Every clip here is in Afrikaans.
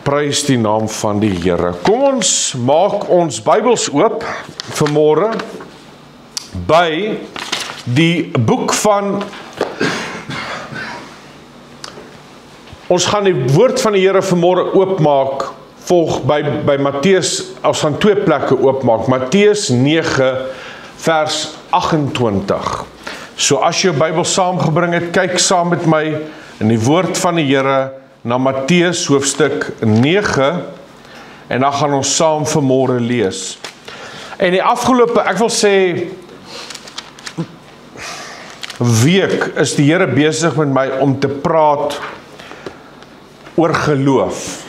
Prys die naam van die Here. Kom ons maak ons Bybels oop vanmôre by die boek van, ons gaan die woord van die Here vanmôre oopmaak, volg by Matteus, ons gaan twee plekke oopmaak, Matteus 9 vers 28. So as jy jou Bybel saamgebring het, kyk saam met my in die woord van die Here, na Matteus hoofstuk 9 en dan gaan ons saam vanmôre lees. En die afgelope, ek wil sê, week is die Here besig met my om te praat oor geloof.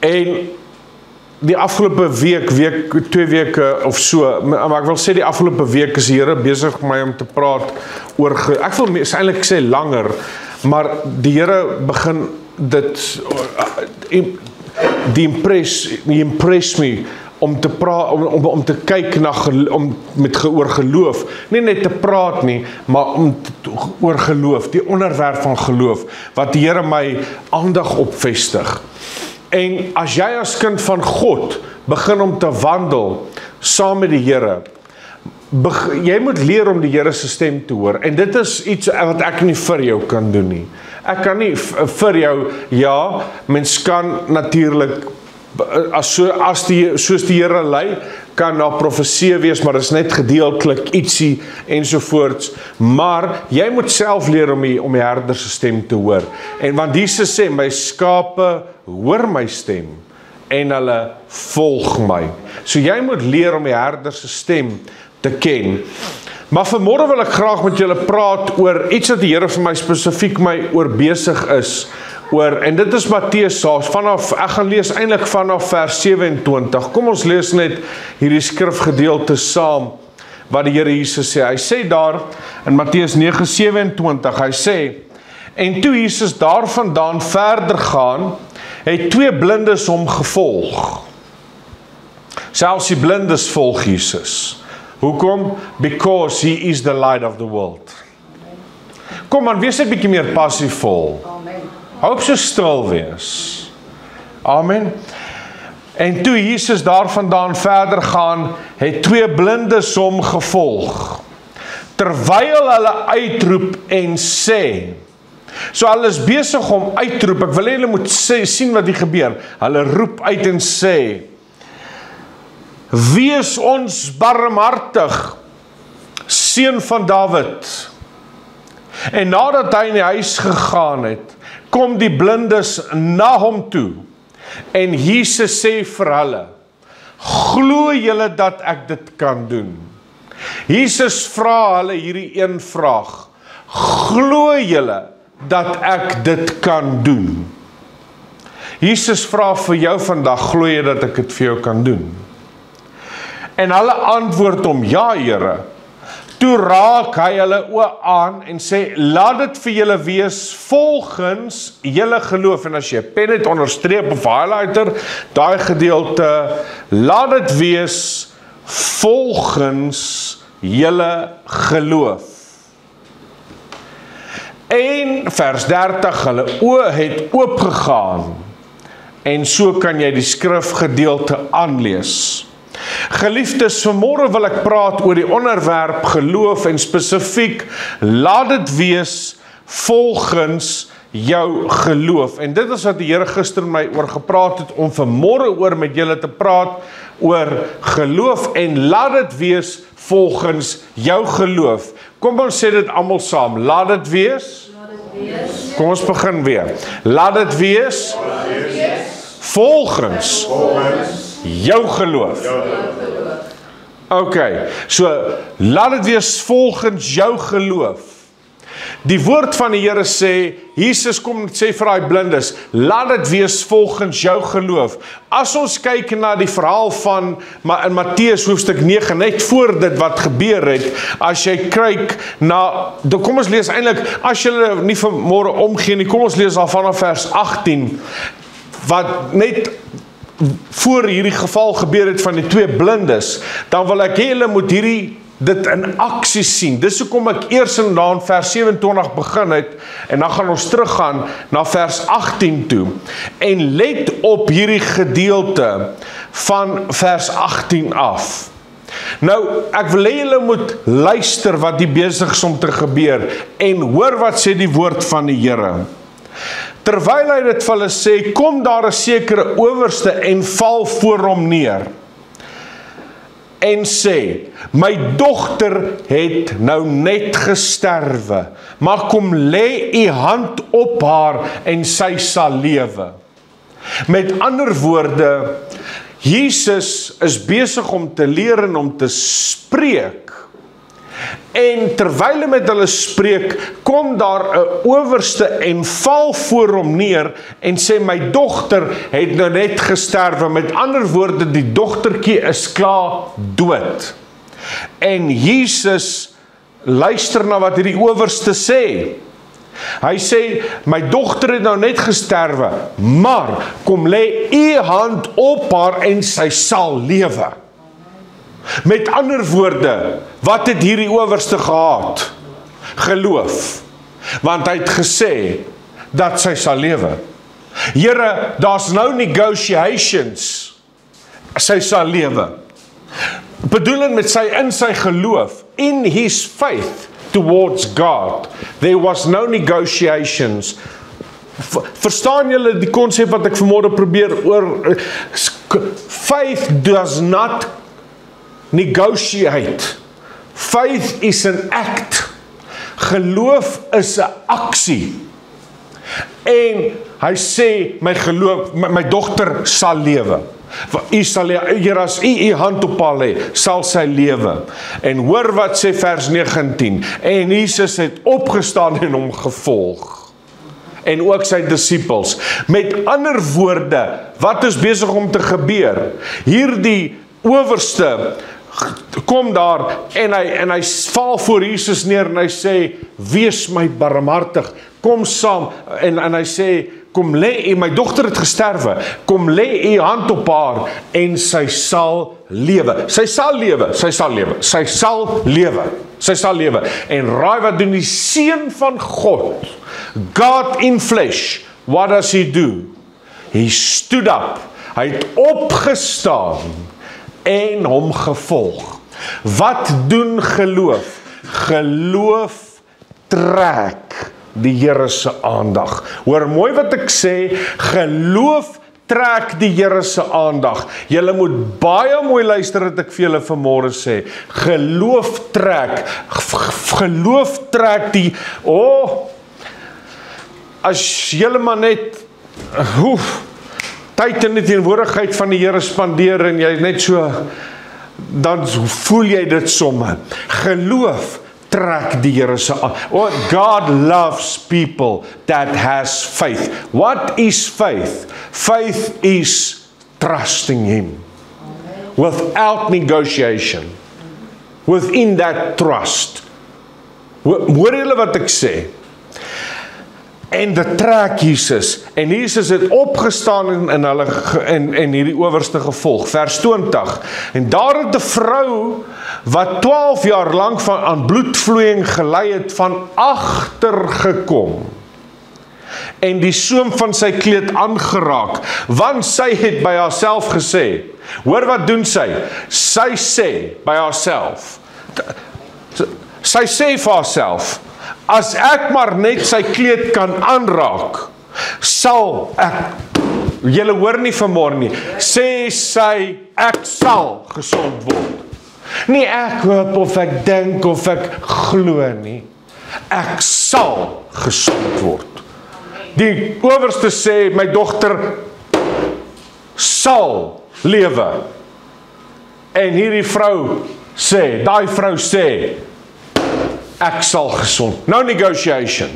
En die afgelope week, 2 weke of so, maar ek wil sê die afgelope week is die Here besig met my om te praat oor geloof. Ek wil eintlik sê langer, maar die Here begin dit, die impress me, om te praat, om te kyk na, oor geloof, nie net te praat nie, maar oor geloof, die onderwerp van geloof, wat die Here my aandag opvestig. En as jy as kind van God, begin om te wandel, saam met die Here, jy moet leer om die Here se stem te hoor, en dit is iets wat ek nie vir jou kan doen nie. Ek kan nie vir jou, ja, mens kan natuurlik, soos die Here lei, kan daar profesie wees, maar dit is net gedeeltelik ietsie, ensovoorts, maar jy moet self leer om die herder se stem te hoor, en want Jesus sê, my skape hoor my stem, en hulle volg my. So jy moet leer om die herder se stem te ken. Maar vanmôre wil ek graag met julle praat oor iets wat die Here vir my spesifiek oor besig is, en dit is Matteus, ek gaan lees eintlik vanaf vers 27, kom ons lees net hierdie skrifgedeelte saam, wat die Here Jesus sê. Hy sê daar, in Matteus 9:27, hy sê, en toe Jesus daarvandaan verder gaan, het 2 blindes hom gevolg. Selfs die blindes volg Jesus. Hoekom? Because he is the light of the world. Kom aan, wees 'n bietjie meer passievol. Hou op so stil wees. Amen. En toe Jesus daarvandaan verder gaan, het 2 blindes hom gevolg. Terwyl hulle uitroep en sê, so hulle is besig om uitroep, ek wil julle moet sien wat hier gebeur. Hulle roep uit en sê, wees ons barmhartig, seun van Dawid. En nadat hy in die huis gegaan het, kom die blindes na hom toe. En Jesus sê vir hulle, glo julle dat ek dit kan doen? Jesus vra hulle hierdie een vraag, glo julle dat ek dit kan doen? Jesus vra vir jou vandag, glo jy dat ek dit vir jou kan doen? En hulle antwoord hom, ja Here. Toe raak hy hulle oë aan en sê, laat dit vir julle wees volgens julle geloof. En as jy 'n pen het onderstreep of highlighter, daai gedeelte, laat dit wees volgens julle geloof. En vers 30, hulle oë het oopgegaan. En so kan jy die skrifgedeelte aanlees. Geliefdes, vanmôre wil ek praat oor die onderwerp geloof en spesifiek, laat dit wees volgens jou geloof. En dit is wat die Here gister my oor gepraat het, om vanmôre oor met julle te praat oor geloof en laat dit wees volgens jou geloof. Kom ons sê dit almal saam, laat dit wees. Kom ons begin weer. Laat dit wees volgens jou geloof. Ok, so laat dit wees volgens jou geloof. Die woord van die Here sê, Jesus kom en sê vir die blindes, laat dit wees volgens jou geloof. As ons kyk na die verhaal van in Matteus hoofstuk 9, net voor dit wat gebeur het, as jy kyk na, kom ons lees eintlik, as jy nie vanmôre omgee nie, kom ons lees al vanaf vers 18, wat net voor hierdie geval gebeur het van die 2 blindes, dan wil ek hê julle moet hierdie dit in aksie sien. Dis hoekom ek eers in vers 27 begin het, en dan gaan ons teruggaan na vers 18 toe, en let op hierdie gedeelte van vers 18 af. Nou, ek wil hê julle moet luister wat die besig is om te gebeur, en hoor wat sê die woord van die Here. Terwyl hy dit vir hulle sê, kom daar 'n sekere owerste en val voor hom neer, en sê, my dogter het nou net gesterwe, maar kom lê u hand op haar en sy sal lewe. Met ander woorde, Jesus is besig om te leer en om te spreek, en terwyl hy met hulle spreek, kom daar 'n owerste en val voor hom neer en sê, my dogter het nou net gesterwe. Met ander woorde, die dogtertjie is klaar dood. En Jesus luister na wat hierdie owerste sê. Hy sê, my dogter het nou net gesterwe, maar kom lê u hand op haar en sy sal lewe. Met ander woorde, wat het hierdie owerste gehad? Geloof. Want hy het gesê, dat sy sal lewe. Here, daar's nou negotiations. Sy sal lewe. Bedoeling met in sy geloof, in his faith towards God, there was no negotiations. Verstaan julle die konsep wat ek vanmôre probeer oor? Faith does not negotiate. Faith is an act. Geloof is 'n aksie. En hy sê, my dogter sal lewe. U sal, Here, as u hand op haar lê, sal sy lewe. En hoor wat sê vers 19. En Jesus het opgestaan en hom gevolg. En ook sy disippels. Met ander woorde, wat is besig om te gebeur? Hierdie owerste kom daar en hy val voor Jesus neer en hy sê, wees my barmhartig, kom saam, en hy sê, kom lê, my dogter het gesterwe, kom lê u hand op haar en sy sal lewe. Sy sal lewe, sy sal lewe, sy sal lewe, sy sal lewe. En raai wat doen die seun van God, God in flesh, what does he do? He stood up, hy het opgestaan en hom gevolg. Wat doen geloof? Geloof trek die Here se aandag. Hoor mooi wat ek sê, geloof trek die Here se aandag. Julle moet baie mooi luister wat ek vir julle vanmôre sê. Geloof trek die, as julle maar net, tyd in die teenwoordigheid van die Here spandeer en jy net so, dan voel jy dit somme. Geloof trek die Here se aan. God loves people that has faith. What is faith? Faith is trusting him without negotiation. Within that trust. Hoor julle wat ek sê? En dit trek Jesus, en Jesus het opgestaan en hierdie owerste gevolg, vers 20, en daar het 'n vrou, wat 12 jaar lank aan bloedvloeiing gelei het, van agter gekom, en die soem van sy kleed aangeraak, want sy het by haarself gesê, hoor wat doen sy? Sy sê by haarself, sy sê vir haarself, as ek maar net sy kleed kan aanraak, sal ek, julle hoor nie vanmôre nie, sê sy, ek sal gesond word. Nie ek hoop of ek dink of ek glo nie, ek sal gesond word. Die owerste sê, my dogter sal lewe. En hierdie vrou sê, daai vrou sê, ek sal gesond. No negotiation.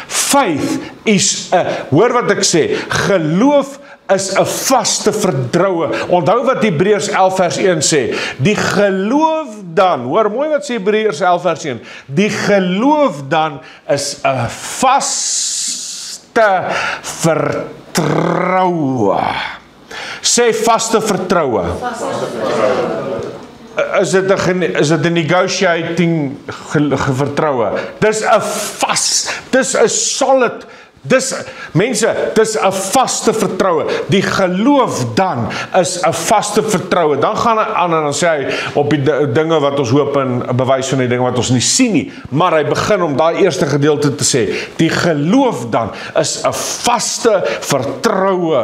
Faith is hoor wat ek sê, geloof is 'n vaste vertroue. Onthou wat Hebreërs 11 vers 1 sê, die geloof dan, hoor mooi wat sê Hebreërs 11 vers 1, die geloof dan is 'n vaste vertroue. Sê vaste vertroue. is dit 'n negotiating vertroue. Dis 'n dis 'n solid, mense, dis 'n vaste vertroue. Die geloof dan is 'n vaste vertroue. Dan gaan hy aan en dan sê hy op die dinge wat ons hoop en 'n bewys van die dinge wat ons nie sien nie, maar hy begin om daai eerste gedeelte te sê, die geloof dan is 'n vaste vertroue.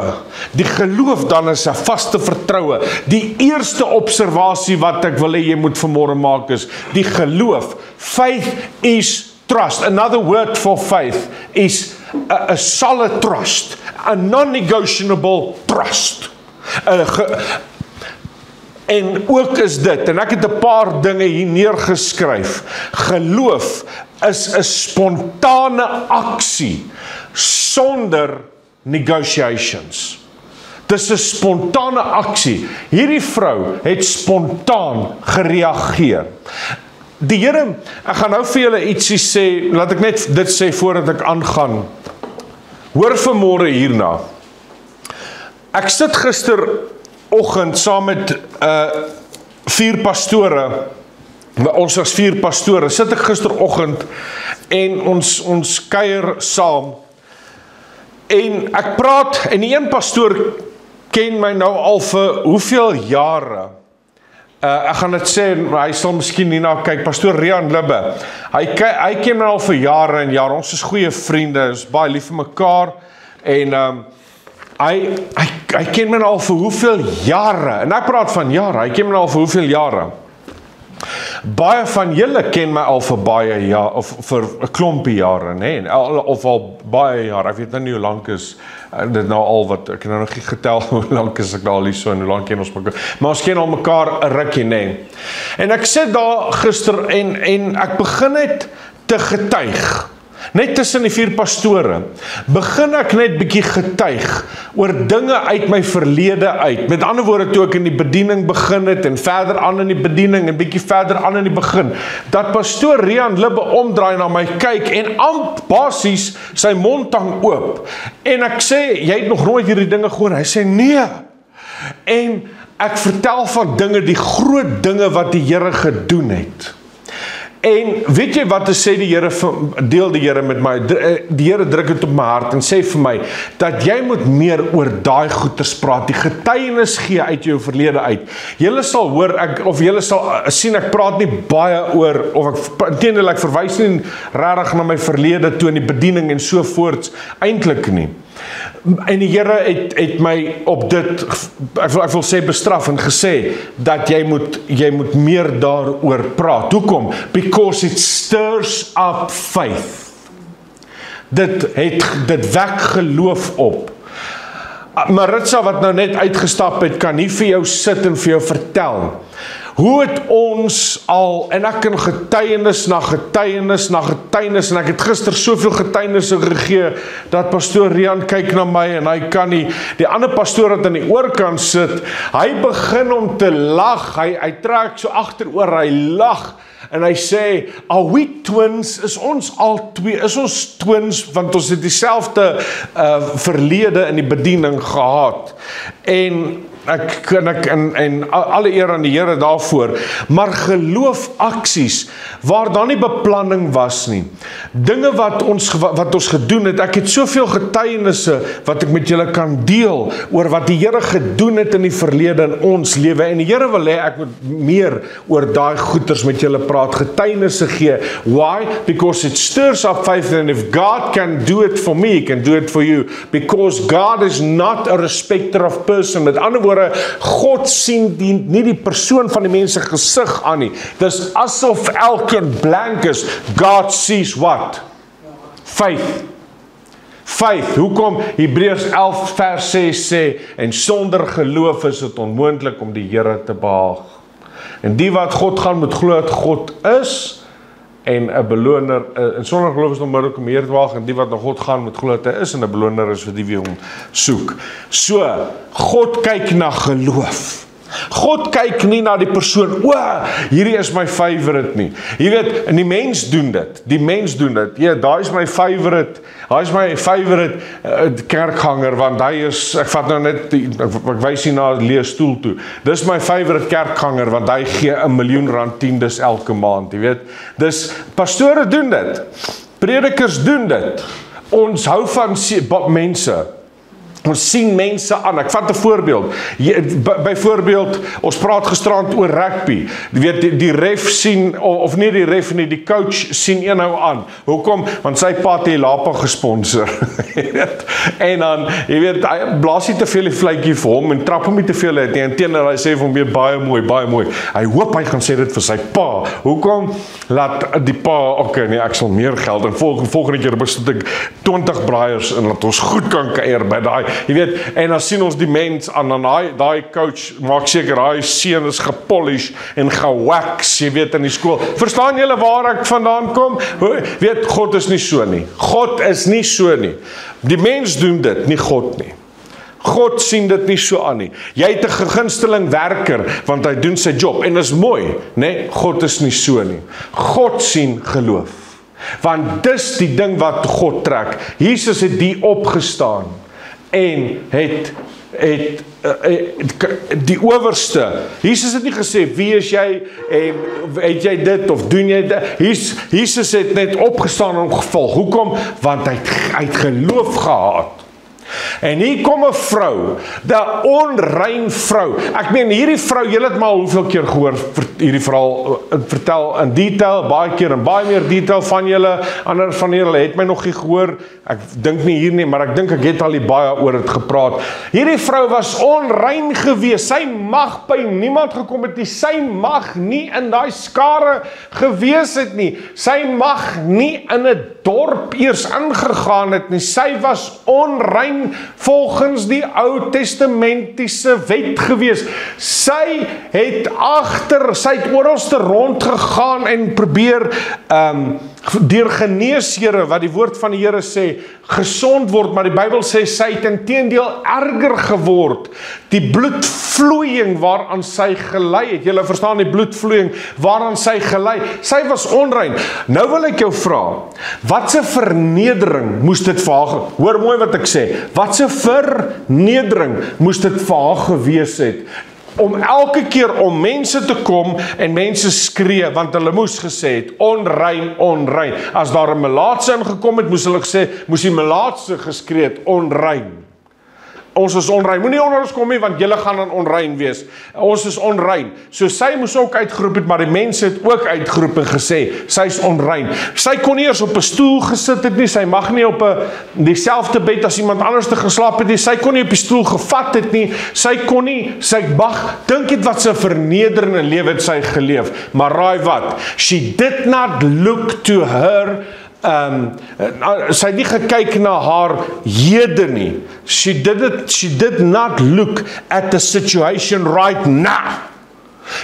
Die geloof dan is 'n vaste vertroue. Die eerste observasie wat ek wil hê jy moet vanmôre maak is, die geloof, faith is trust. Another word for faith is a solid trust, a non-negotiable trust. En ook is dit, en ek het 'n paar dinge hier neergeskryf, geloof is 'n spontane aksie sonder negotiations. Dis 'n spontane aksie. Hierdie vrou het spontaan gereageer. Die Here, ek gaan nou vir julle ietsie sê, laat ek net dit sê voordat ek aangaan. Hoor vanmôre hierna. Ek sit gisteroggend saam met 4 pastore, ons as 4 pastore, sit ek gisteroggend en ons kuier saam. En ek praat, en die een pastoor ken my nou al vir hoeveel jare. Ek gaan dit sê, hy sal miskien hierna kyk, pastoor Rian Libbe, hy ken my al vir jare en jare, ons is goeie vriende, ons is baie lief vir mekaar, en hy ken my al vir hoeveel jare, en ek praat van jare, hy ken my al vir hoeveel jare. Baie van julle ken my al vir baie jare, of vir 'n klompie jare, nee, of al baie jare, ek weet nou nie hoe lank is, dit nou al wat, ek het nou nog nie getel hoe lank is ek al hier so, en hoe lank ken ons mekaar, maar ons ken al mekaar 'n rukkie, nee. En ek sit daar gister, en ek begin net te getuig, net tussen die 4 pastore, begin ek net bietjie getuig oor dinge uit my verlede uit. Met ander woorde, toe ek in die bediening begin het, en verder aan in die bediening, en bietjie verder aan in die begin, dat pastoor Rian Libbe omdraai na my kyk, en basies sy mond hang oop, en ek sê, jy het nog nooit hierdie dinge gehoor, hy sê, nee, en ek vertel van dinge, die groot dinge wat die Here gedoen het. En weet jy wat sê die Here, deel die Here met my, die Here druk dit op my hart en sê vir my, dat jy moet meer oor daai goeters praat, die getuienis gee uit jou verlede uit. Julle sal hoor, of julle sal sien, ek praat nie baie oor, of inteendeel ek verwys nie regtig na my verlede toe in die bediening en so voorts, eintlik nie. En die Here het my op dit, ek wil sê bestraf en gesê, dat jy moet meer daaroor praat. Hoekom? Because it stirs up faith. Dit wek geloof op. Maritza wat nou net uitgestap het, kan nie vir jou sit en vir jou vertel hoe het ons al, en ek kan getuienis na getuienis na getuienis, en ek het gister soveel getuienisse gegee, dat pastoor Rian kyk na my, en hy kan nie, die ander pastoor wat aan die oorkant sit, hy begin om te lag, hy trek so agteroor, hy lag, en hy sê, are we twins, is ons twins, want ons het dieselfde verlede in die bediening gehad, en alle eer aan die Here daarvoor, maar geloofaksies, waar daar nie beplanning was nie, dinge wat ons gedoen het, ek het soveel getuienisse, wat ek met julle kan deel, oor wat die Here gedoen het in die verlede in ons lewe, en die Here wil hê, ek moet meer oor daai goeters met julle praat, getuienisse gee, why? Because it stirs up faith, and if God can do it for me, he can do it for you, because God is not a respecter of person, met ander woorde, God sien nie die persoon van die mense gesig aan nie. Dis asof elkeen blank is. God sees what? Faith. Faith. Hoekom? Hebreërs 11 vers 6 sê, en sonder geloof is dit onmoontlik om die Here te behaag. En die wat God gaan moet glo dat God is, en 'n beloner, en sonder geloof is het onmoontlik om hier te waag, en die wat na God gaan moet glo dat hy is, en 'n beloner is vir die wie hom soek. So, God kyk na geloof. God kyk nie na die persoon, hierdie is my favorite nie. Jy weet, en die mens doen dit. Ja, daai is my favorite kerkganger, want hy is, ek vat nou net, ek wys nie na 'n leë stoel toe. Dis my favorite kerkganger, want hy gee R1 miljoen tiendes elke maand, jy weet. Dis, pastore doen dit. Predikers doen dit. Ons hou van mense. Ons sien mense aan. Ek vat 'n voorbeeld. Byvoorbeeld, ons praat gisterand oor rugby. Jy weet, die ref sien, of nie die ref nie, die coach sien een nou aan. Hoekom? Want sy pa het die Lapa gesponsor. En dan, jy weet, hy blaas nie te veel die vletjie vir hom en trap hom nie te veel uit nie. Inteendeel, hy sê vir hom weer baie mooi. Hy hoop hy gaan sê dit vir sy pa. Hoekom? Laat die pa, nee, ek sal meer geld en volgende keer besit ek 20 braaiers en laat ons goed kan kuier by daai. Jy weet, en dan sien ons die mens aan, en daai coach maak seker, daai seun is gepolish en gewax, jy weet, in die skool. Verstaan julle waar ek vandaan kom? Weet, God is nie so nie. God is nie so nie. Die mens doen dit, nie God nie. God sien dit nie so aan nie. Jy het 'n gunsteling werker, want hy doen sy job, en is mooi, né? God is nie so nie. God sien geloof. Want dis die ding wat God trek. Jesus het die opgestaan en het die owerste. Jesus het nie gesê, wie is jy, en het jy dit, of doen jy dit? Jesus het net opgestaan en gevolg. Hoekom? Want hy het geloof gehad. En hier kom 'n vrou, die onrein vrou. Ek meen, hierdie vrou, julle het maar hoeveel keer gehoor, hierdie verhaal vertel in detail, baie keer en baie meer detail van julle, ander van julle het my nog nie gehoor, ek dink nie hier nie, maar ek dink ek het al baie oor dit gepraat. Hierdie vrou was onrein gewees, sy mag by niemand gekom het nie, sy mag nie in daai skare gewees het nie, sy mag nie in 'n dorp eers ingegaan het nie, sy was onrein volgens die Ou Testamentiese wet gewees. Sy het oralste rondgegaan en probeer deur geneeshere, wat die woord van die Here sê, gesond word, maar die Bybel sê, sy het inteendeel erger geword. Die bloedvloeiing waaraan sy gelei het, julle verstaan die bloedvloeiing waaraan sy gelei, sy was onrein. Nou wil ek jou vra, wat 'n vernedering moes dit vir haar, hoor mooi wat ek sê, wat 'n vernedering moes dit vir haar gewees het, om elke keer om mense te kom en mense skree, want hulle moes gesê het, onrein. As daar 'n melaatse ingekom het, moes hulle gesê, moes die melaatse geskree het, onrein. Ons is onrein. Moenie onder ons kom nie, want julle gaan dan onrein wees. Ons is onrein. So sy moes ook uitgeroep het, maar die mense het ook uitgeroep en gesê, sy is onrein. Sy kon nie eers op 'n stoel gesit het nie, sy mag nie op dieselfde bed as iemand anders te geslaap het nie, sy kon nie op die stoel gevat het nie, sy mag, dink het wat sy vernederende lewe het sy geleef, maar raai wat, she did not look to her, sy het nie gekyk na haar hede nie. She did not look at the situation right now.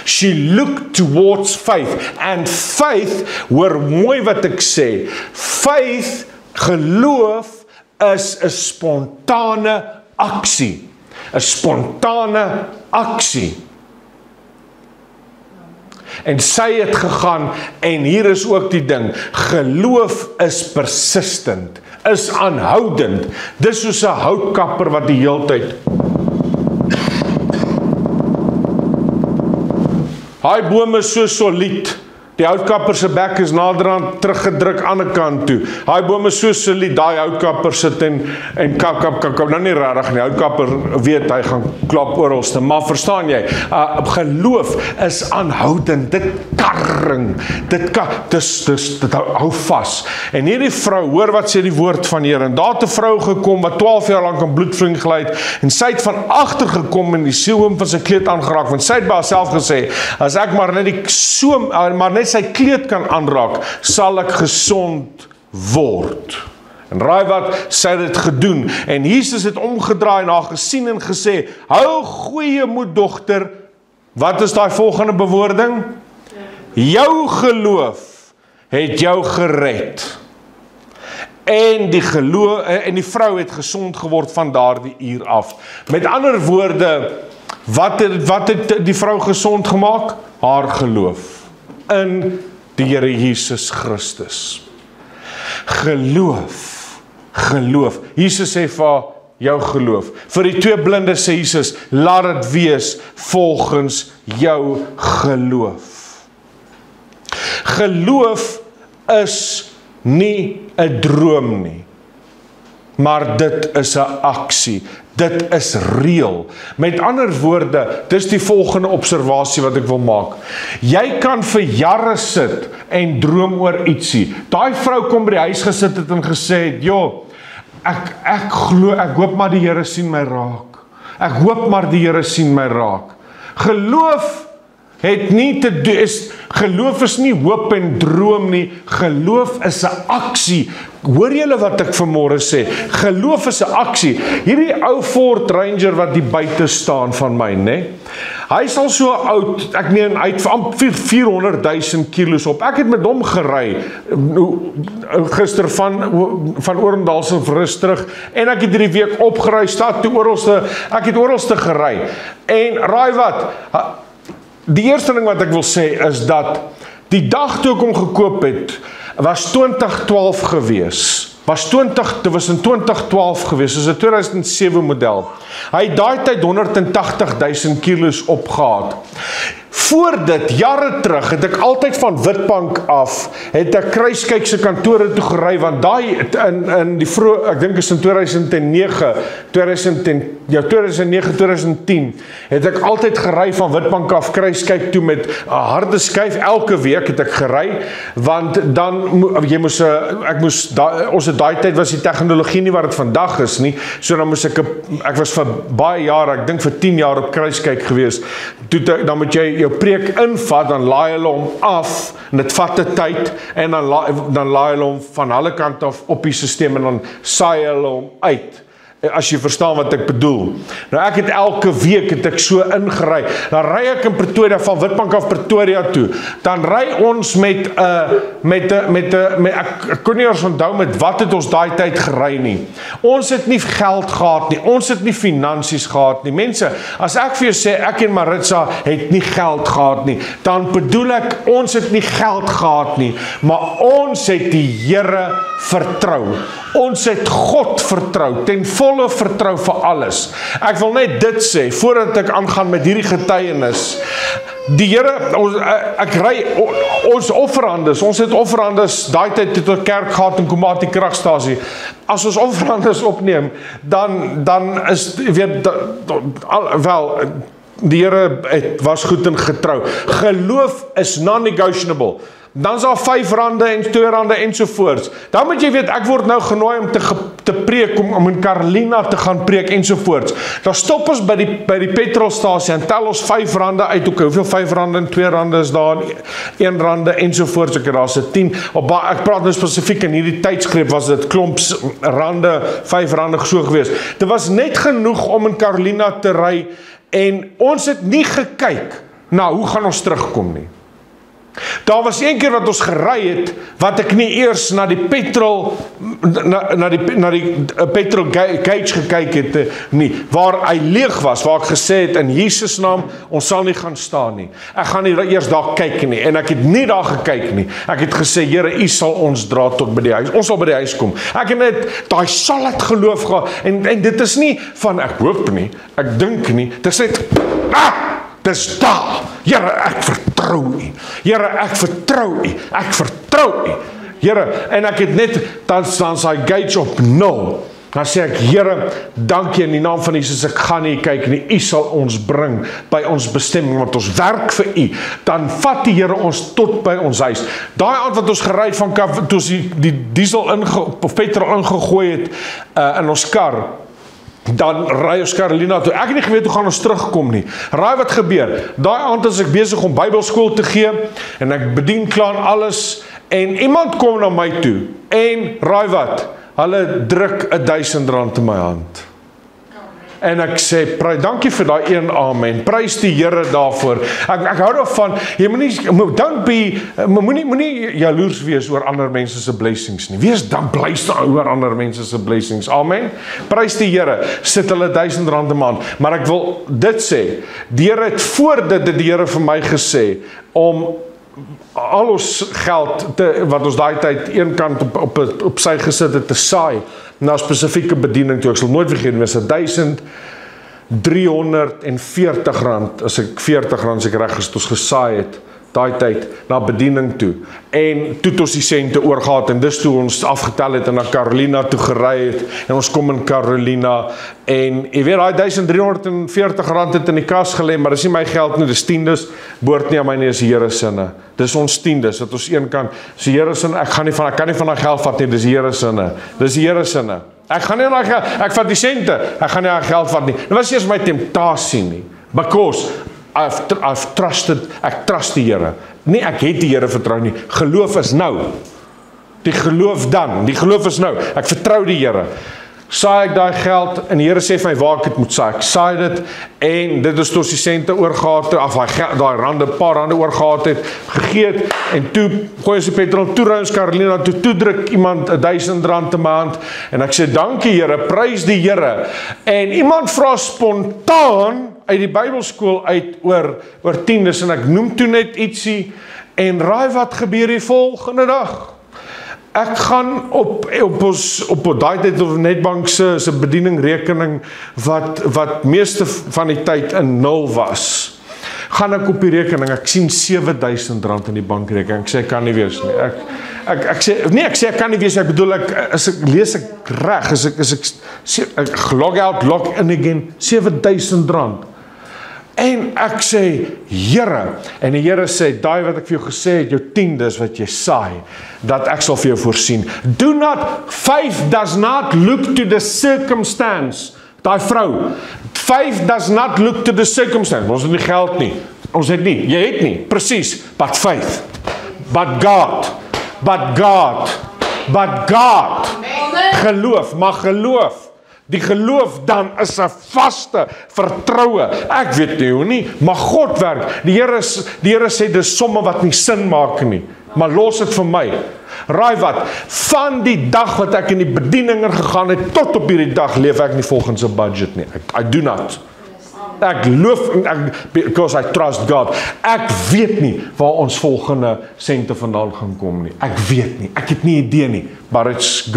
She looked towards faith. And faith, hoor mooi wat ek sê, faith, geloof, is 'n spontane aksie. 'n Spontane aksie. En sy het gegaan, en hier is ook die ding, geloof is persistent, is aanhoudend. Dis soos 'n houtkapper wat die heeltyd, hy boom is so solied, die houtkapper se bek is naderhand teruggedruk aan die kant toe. Daai boom is so solied, daai houtkapper sit en kap, nou nie regtig nie, houtkamper weet hy gaan klap oralste, maar verstaan jy, geloof is aanhoudend, dit karring, dit hou vas. En hierdie vrou, hoor wat sê die woord van die Here, en daar het 'n vrou gekom wat 12 jaar lank aan bloedvloeiing gely het, en sy het van agter gekom en die soem van sy kleed aangeraak, want sy het by haarself gesê, as ek maar net sy kleed kan aanraak, sal ek gesond word. En raai wat, sy het dit gedoen, en Jesus het omgedraai en haar gesien en gesê, hou goeie moed dogter, wat is daai volgende bewoording? Jou geloof het jou gered. En die vrou het gesond geword van daardie uur af. Met ander woorde, Wat het die vrou gesond gemaak? Haar geloof in die Here Jesus Christus. Geloof. Jesus sê vir haar, jou geloof. Vir die 2 blinde sê Jesus, laat dit wees volgens jou geloof. Geloof is nie 'n droom nie, maar dit is 'n aksie. Dit is reël. Met ander woorde, dis die volgende observasie wat ek wil maak. Jy kan vir jare sit en droom oor ietsie. Daai vrou kom by die huis gesit het en gesê het, "Jo, ek glo, ek hoop maar die Here sien my raak. Ek hoop maar die Here sien my raak." Geloof het nie te doen, geloof is nie hoop en droom nie. Geloof is 'n aksie. Hoor julle wat ek vanmôre sê? Geloof is 'n aksie. Hierdie ou Ford Ranger wat hier buite staan van my, né? Hy is al so oud, ek meen hy het amper 400,000 kilos op. Ek het met hom gery gister van Orendals af rus terug en ek het hierdie week opgery stad toe oralste. Ek het oralste gery. En raai wat? Die eerste ding wat ek wil sê is dat die dag toe ek hom gekoop het, was 2012 gewees. Dit was in 2012 gewees, dis 'n 2007 model. Hy het daai tyd 180,000 kilos opgehaat. Voor dit, jare terug, het ek altyd van Witbank af, het ek Kruiskyk se kantore toe gery, want daai in die vroeg, ek dink is in 2009, 2010, het ek altyd gery van Witbank af Kruiskyk toe met 'n harde skuif, elke week het ek gery, want dan, ons het daai tyd was die tegnologie nie wat dit vandag is nie, so dan moes ek was vir baie jare, ek dink vir 10 jaar op Kruiskyk gewees, dan moet jy jou preek invat, dan laai hulle hom af, en dit vat 'n tyd, en dan laai hulle hom van hulle kant af op die stelsel, en dan saai hulle hom uit, as jy verstaan wat ek bedoel. Nou ek het elke week het ek so ingery, dan ry ek in Pretoria, van Witbank af Pretoria toe, dan ry ons ek kon nie eens onthou met wat het ons daai tyd gery nie. Ons het nie geld gehad nie, ons het nie finansies gehad nie. Mense, as ek vir jou sê, ek en Maritza het nie geld gehad nie, dan bedoel ek, ons het nie geld gehad nie, maar ons het die Here vertrou. Ons het God vertrou, ten volle vertrou vir alles. Ek wil net dit sê, voordat ek aangaan met hierdie getuienis, die Here, ek ry, ons offerandes, ons het offerandes, daai tyd het ons kerk gehad in Komati kragstasie, as ons offerandes opneem, dan is, weet, wel, die Here was goed en getrou. Geloof is non-negotiable. Dan is daar R5 en R2 ensovoorts. Dan moet jy weet, ek word nou genooi om te preek, om in Carolina te gaan preek ensovoorts. Dan stop ons by die petrolstasie en tel ons R5 uit, okay, hoeveel R5 en R2 is daar, R1 ensovoorts, okay, daar is 10, ek praat nou spesifiek in hierdie tydsgreep, was dit klomps rande, R5 so gewees. Dit was net genoeg om in Carolina te ry, en ons het nie gekyk, nou, hoe gaan ons terugkom nie? Daar was een keer wat ons gery het, wat ek nie eers na die petrol gauge gekyk het nie, waar hy leeg was, waar ek gesê het, in Jesus naam, ons sal nie gaan staan nie. Ek gaan nie eers daar kyk nie, en ek het nie daar gekyk nie. Ek het gesê, Here, U sal ons dra tot by die huis, ons sal by die huis kom. Ek het net, daai sal het geloof gehad, en dit is nie van, ek hoop nie, ek dink nie, dit is net, dis daar. Here, ek vertrou U. Here, ek vertrou U. Ek vertrou U. Here, en ek het net, dan sy gauge op 0. Dan sê ek, Here, dankie in die naam van Jesus, ek gaan nie kyk nie. U sal ons bring by ons bestemming, want ons werk vir U. Dan vat die Here ons tot by ons huis. Daai aand wat ons gery van toe ons die diesel of petrol ingegooi het in ons kar, dan ry ons Carolina toe. Ek het nie geweet hoe gaan ons terugkom nie. Raai wat gebeur? Daai aand is ek besig om Bybelskool te gee en ek bedien klaar alles en iemand kom na my toe en raai wat? Hulle druk R1000 in my hand. En ek sê, dankie vir daai een amen. Prys die Here daarvoor. Ek hou daarvan, jy moenie jaloers wees oor ander mense se blessings nie. Wees dan bly oor ander mense se blessings. Amen. Prys die Here. Sit hulle R1000 'n maand. Maar ek wil dit sê, die Here het voor dit die Here vir my gesê om al ons geld wat ons daai tyd een kant op sy gesit het te saai na spesifieke bediening toe. Ek sal nooit vergeet, was R1340 as ek R40 as ek reg is, ons gesaai het daai tyd na bediening toe. En toe het ons die sente oorgehad en dis toe ons afgetel het en na Carolina toe gery het en ons kom in Carolina en jy weet daai R1340 het in die kas gelê, maar dis nie my geld nie, dis tiendes, behoort nie aan my nie, is die Here se. Dis ons tiendes, dat ons een kan, dis die Here se, ek kan nie van daai geld vat nie, dis die Here se. Dis die Here se. Ek gaan nie daai geld, ek vat die sente, ek gaan nie daai geld vat nie. Dit was eers my temptasie nie, because I've trusted, ek trust die Here. Nee, ek het die Here vertrou nie. Geloof is nou. Die geloof is nou. Ek vertrou die Here. Saai ek daai geld en die Here sê vir my waar ek dit moet saai. Ek saai dit en dit is tot die sente oorgehad het, of daai paar rande oorgehad het, gegee het en toe gooi ons die petrol, toe ry ons Carolina, toe druk iemand R1000 'n maand en ek sê dankie Here, prys die Here. En iemand vra spontaan uit die Bybelskool uit oor tiendes en ek noem toe net ietsie en raai wat gebeur die volgende dag. Ek gaan op daai tyd op Netbank se bediening-rekening wat meeste van die tyd in 0 was. Gaan ek op die rekening, ek sien R7000 in die bankrekening. Ek sê ek kan nie wees nie. Ek sê ek kan nie wees, ek bedoel lees ek reg, ek log out, log in again, R7000. En ek sê, Here, en die Here sê, daai wat ek vir jou gesê het, jou tiendes wat jy saai, dat ek sal vir jou voorsien. Faith does not look to the circumstance. Daai vrou, faith does not look to the circumstance. Ons het nie geld nie, ons het nie, jy het nie, presies, but faith, but God, geloof, maar geloof. Die geloof dan is 'n vaste vertroue. Ek weet nie hoe nie, maar God werk. Die Here sê dis somme wat nie sin maak nie, maar los dit vir my. Raai wat, van die dag wat ek in die bediening gegaan het tot op hierdie dag leef ek nie volgens 'n budget nie. I do not. Ek loof, because I trust God. Ek weet nie waar ons volgende sente vandaan gaan kom nie. Ek weet nie. Ek het nie idee nie, but it's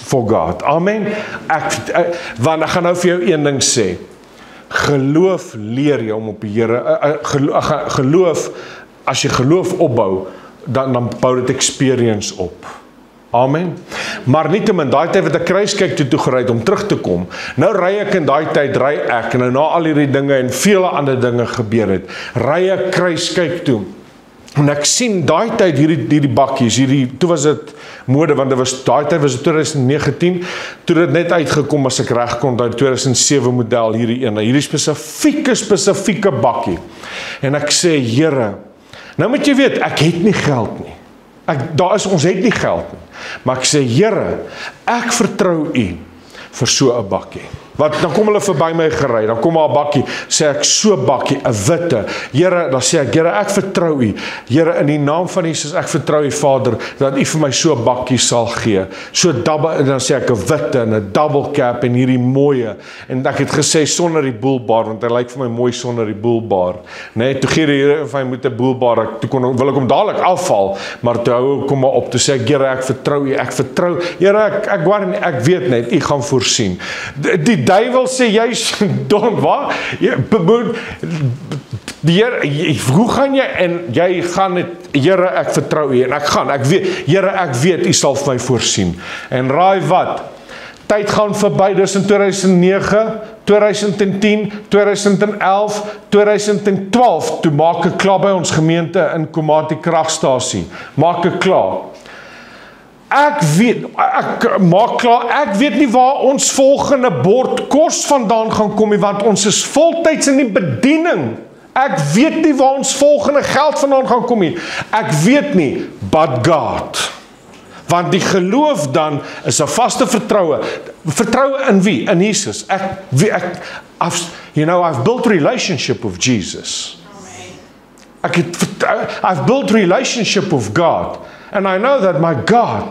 for God. Amen. Want ek gaan nou vir jou een ding sê. Geloof leer jy om op die Here, geloof, as jy geloof opbou, dan bou dit experience op. Amen. Maar nietemin, daai tyd wat ek kruiskyk toe gery het om terug te kom, nou ry ek in daai tyd, en nou na al hierdie dinge en vele ander dinge gebeur het, ry ek kruiskyk toe. En ek sien daai tyd hierdie bakkies, toe was dit mode, want daai tyd was dit 2019, toe dit net uitgekom as ek reg kon, daai 2007 model, hierdie spesifieke bakkie. En ek sê, Here, nou moet jy weet, ek het nie geld nie. Ons het nie geld nie. Maar ek sê, Here, ek vertrou U vir so 'n bakkie. Want dan kom hulle verby my gery, dan kom haar bakkie, sê ek so bakkie, 'n witte. Here, dan sê ek, Here, ek vertrou U. Here, in die naam van Jesus, ek vertrou U Vader, dat U vir my so 'n bakkie sal gee. So double, en dan sê ek 'n witte en 'n double cab en hierdie mooie. En ek het gesê sonder die boelbar, want hy lyk vir my mooi sonder die boelbar. Nee, toe gee die Here vir my met 'n boelbar, wil ek hom dadelik afval, maar toe hou kom maar op, toe sê ek, Here, ek vertrou U, ek vertrou. Here, ek weet net, U gaan voorsien. Die duiwel sê juist, wat? Die Here, hoe gaan jy? En jy gaan net, Here, ek vertrou U. En ek weet, Here, ek weet, U sal vir my voorsien. En raai wat? Tyd gaan verby, dis in 2009, 2010, 2011, 2012, toe maak ek klaar by ons gemeente in Komati kragstasie. Maak ek klaar. Ek weet nie waar ons volgende bord kos vandaan gaan kom nie, want ons is voltyds in die bediening. Ek weet nie waar ons volgende geld vandaan gaan kom nie. Ek weet nie, but God. Want die geloof dan is 'n vaste vertroue. Vertroue in wie? In Jesus. I've built a relationship with Jesus. I've built a relationship with God. And I know that my God,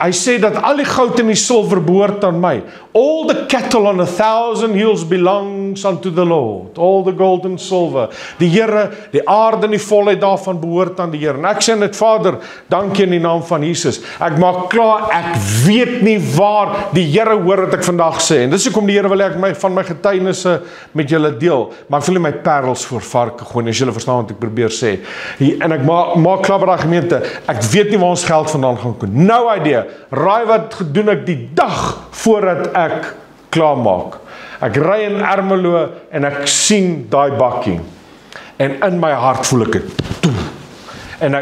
I sê dat al die goud en die silwer behoort aan my. All the cattle on 1,000 hills belongs unto the Lord. All the gold and silver. Die Here, die aarde en die volheid daarvan behoort aan die Here. En ek sê net, Vader, dankie in die naam van Jesus. Ek maak klaar, ek weet nie waar die Here hoor wat ek vandag sê. En dis hoekom die Here wil ek van my getuienisse met julle deel. Maar ek wil nie my parels voor varke gooi, as julle verstaan wat ek probeer sê. En ek maak klaar by daai gemeente. Ek weet nie waar ons geld vandaan gaan kom. No idea. Raai wat doen ek die dag voordat ek klaar maak. Ek ry in Ermelo en ek sien daai bakkie. En in my hart voel ek dit. En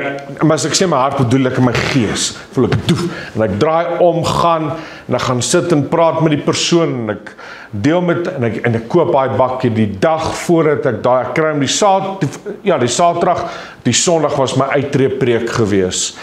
maar as ek sê my hart, bedoel ek in my gees. Voel ek doef. En ek draai om, gaan en ek gaan sit en praat met die persoon en ek deel met en ek koop daai bakkie die dag voordat ek kry hom die Saterdag, die Sondag was my uittreepreek gewees.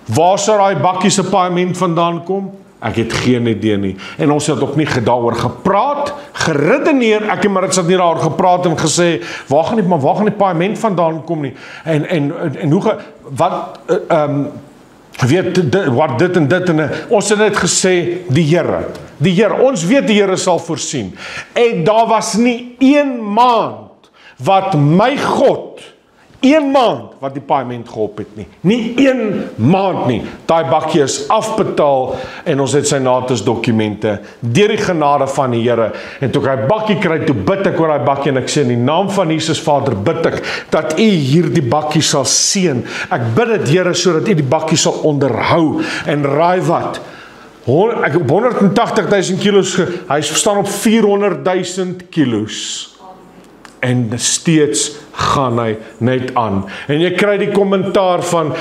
Waar sou daai bakkie se paaiement vandaan kom? Ek het geen idee nie. En ons het ook nie daaroor gepraat, geredeneer, ek en Marit het nie daaroor gepraat en gesê, waar gaan die paaiement vandaan kom nie? En hoe wat dit en dit en ons het net gesê, die Here, ons weet die Here sal voorsien. En daar was nie 1 maand wat my God 1 maand wat die paaiement geholp het nie. Nie 1 maand nie. Daai bakkie is afbetaal en ons het sy natusdokumente deur die genade van die Here. En toe ek daai bakkie kry, toe bid ek oor daai bakkie en ek sê in die naam van Jesus Vader bid ek dat U hierdie bakkie sal seën. Ek bid dit Here sodat U die bakkie sal onderhou en raai wat? Ek op 180.000 kilos, hy staan op 400.000 kilos. En steeds gaan hy net aan. En jy kry die kommentaar van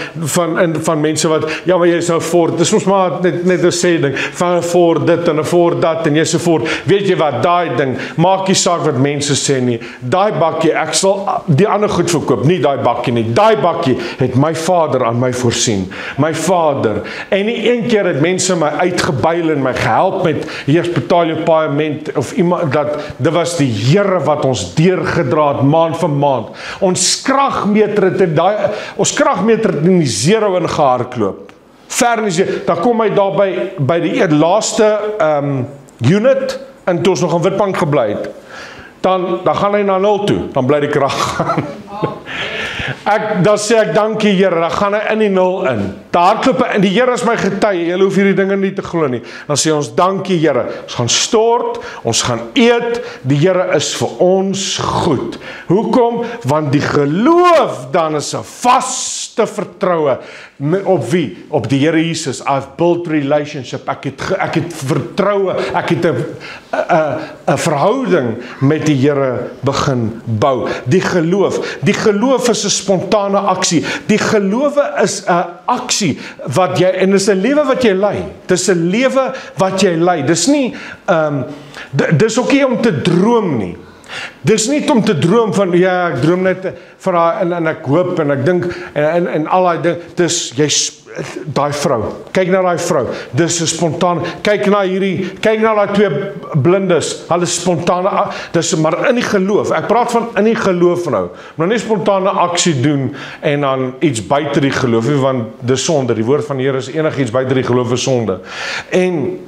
mense wat, ja, maar jy is nou voort, dis ons maar net 'n sê ding, van voor dit en voor dat en jy so voort. Weet jy wat, daai ding, maak nie saak wat mense sê nie. Daai bakkie, ek sal die ander goed verkoop, nie daai bakkie nie. Daai bakkie het my Vader aan my voorsien. My Vader. En nie een keer het mense my uitgebuil en my gehelp met, hier betaal jou paaiement, of iemand, dit was die Here wat ons deurgedra het, maand vir maand. Ons kragmeter het in die 0 ingehardloop. Ver in die 0. Dan kom hy daar by die laaste unit en toe ons nog in Witbank gebly het. Dan gaan hy na 0 toe. Dan bly die krag gaan. Dan sê ek dankie Here, dan gaan hy in die 0 in. Daar hardloop en die Here is my getuie. Julle hoef hierdie dinge nie te glo nie. Dan sê ons dankie Here. Ons gaan stort, ons gaan eet. Die Here is vir ons goed. Hoekom? Want die geloof dan is 'n vaste vertroue op wie? Op die Here Jesus. I've built relationship. Ek het vertroue. Ek het 'n verhouding met die Here begin bou. Die geloof is 'n spontane aksie. Die geloof is 'n aksie wat jy, en dis 'n lewe wat jy lei. Dis 'n lewe wat jy lei. Dis nie dis ook nie om te droom nie. Dis nie om te droom van, ja, ek droom net vir haar en ek hoop en ek dink en al daai ding. Dis daai vrou. Kyk na daai vrou. Dis 'n spontane. Kyk na daai 2 blindes. Hulle is spontane. Dis maar in die geloof. Ek praat van in die geloof nou. Maar nie spontane aksie doen en dan iets buite die geloof nie, want dis sonde. Die woord van die Here is enigiets buite die geloof is sonde. En